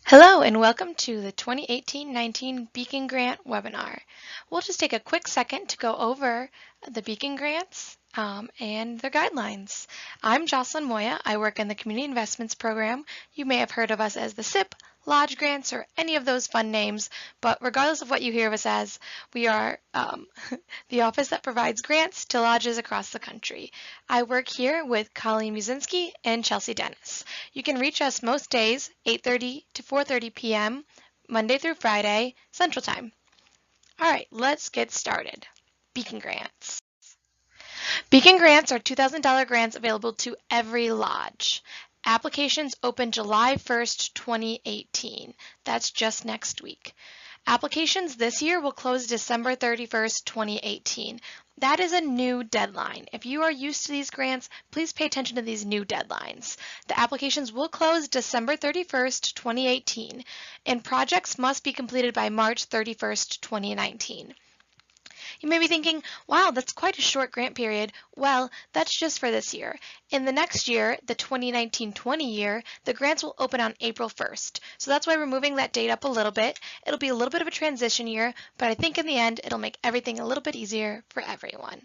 Hello and welcome to the 2018-19 Beacon Grant webinar. We'll just take a quick second to go over the Beacon Grants and their guidelines. I'm Jocelyn Moya. I work in the Community Investments Program. You may have heard of us as the SIP, Lodge Grants, or any of those fun names, but regardless of what you hear of us as, we are the office that provides grants to lodges across the country. I work here with Colleen Musinski and Chelsea Dennis. You can reach us most days, 8:30 to 4:30 p.m., Monday through Friday, Central Time. All right, let's get started. Beacon Grants. Beacon Grants are $2,000 grants available to every lodge. Applications open July 1st, 2018. That's just next week. Applications this year will close December 31st, 2018. That is a new deadline. If you are used to these grants, please pay attention to these new deadlines. The applications will close December 31st, 2018, and projects must be completed by March 31st, 2019. You may be thinking, wow, that's quite a short grant period. Well, that's just for this year. In the next year, the 2019-20 year, the grants will open on April 1st. So that's why we're moving that date up a little bit. It'll be a little bit of a transition year, but I think in the end, it'll make everything a little bit easier for everyone.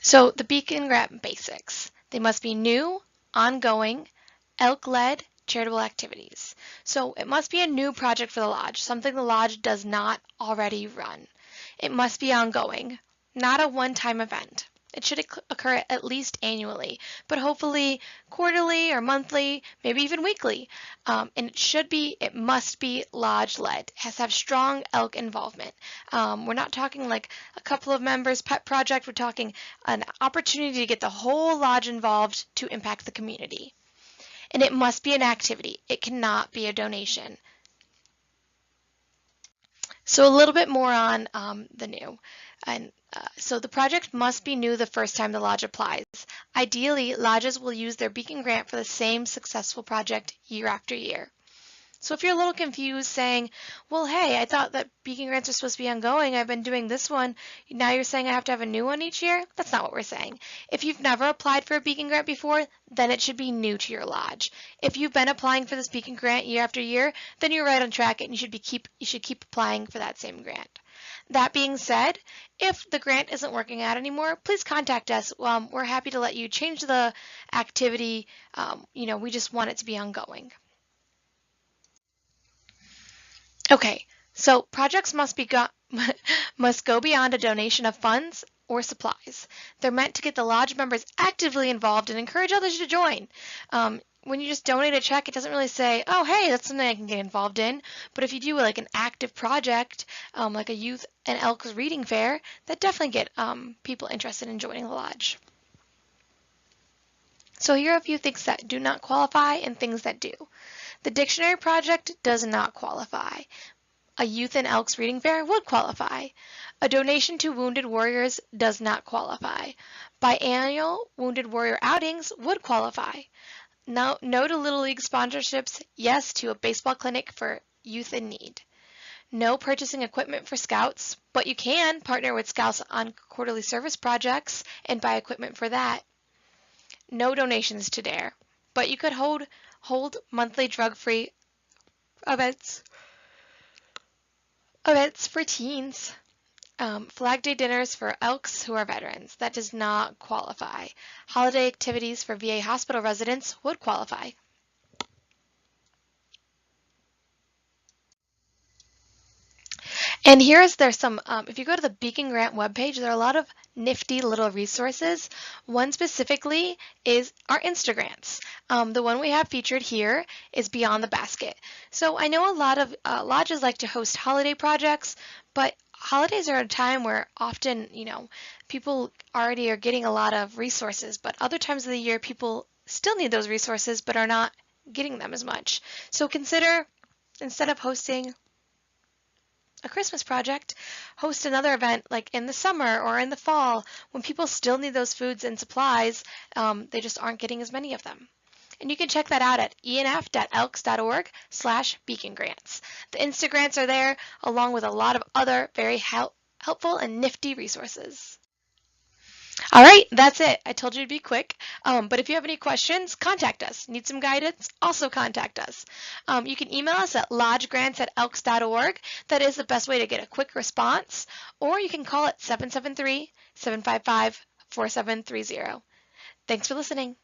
So the Beacon Grant basics. They must be new, ongoing, elk-led, charitable activities. So it must be a new project for the lodge, something the lodge does not already run. It must be ongoing, not a one-time event. It should occur at least annually, but hopefully quarterly or monthly, maybe even weekly. And it must be lodge-led. It has to have strong elk involvement. We're not talking like a couple of members pet project. We're talking an opportunity to get the whole lodge involved to impact the community. And it must be an activity. It cannot be a donation. So a little bit more on the new. So the project must be new the first time the lodge applies. Ideally, lodges will use their Beacon Grant for the same successful project year after year. So if you're a little confused saying, well, hey, I thought that Beacon Grants are supposed to be ongoing. I've been doing this one. Now you're saying I have to have a new one each year? That's not what we're saying. If you've never applied for a Beacon Grant before, then it should be new to your lodge. If you've been applying for this Beacon Grant year after year, then you're right on track and you should keep applying for that same grant. That being said, if the grant isn't working out anymore, please contact us. We're happy to let you change the activity. We just want it to be ongoing. Okay, so projects must go beyond a donation of funds or supplies. They're meant to get the lodge members actively involved and encourage others to join. When you just donate a check, it doesn't really say, oh, hey, that's something I can get involved in. But if you do like an active project, like a youth and Elks reading fair, that definitely get people interested in joining the lodge. So here are a few things that do not qualify and things that do. The dictionary project does not qualify. A youth and Elks reading fair would qualify. A donation to Wounded Warriors does not qualify. Biannual Wounded Warrior outings would qualify. No to Little League sponsorships, yes to a baseball clinic for youth in need. No purchasing equipment for Scouts, but you can partner with Scouts on quarterly service projects and buy equipment for that. No donations to DARE, but you could hold monthly drug-free events for teens. Flag Day dinners for Elks who are veterans. That does not qualify. Holiday activities for VA hospital residents would qualify. And there's some, if you go to the Beacon Grant webpage, there are a lot of nifty little resources. One specifically is our Instagrants. The one we have featured here is Beyond the Basket. So I know a lot of lodges like to host holiday projects, but holidays are a time where often, people already are getting a lot of resources, but other times of the year, people still need those resources, but are not getting them as much. So consider, instead of hosting a Christmas project, host another event like in the summer or in the fall when people still need those foods and supplies. They just aren't getting as many of them. And you can check that out at enf.elks.org/Beacon Grants. The Instagrants are there along with a lot of other very helpful and nifty resources. All right, that's it. I told you to be quick. But if you have any questions, contact us. Need some guidance? Also contact us. You can email us at lodgegrants@elks.org. That is the best way to get a quick response. Or you can call at 773-755-4730. Thanks for listening.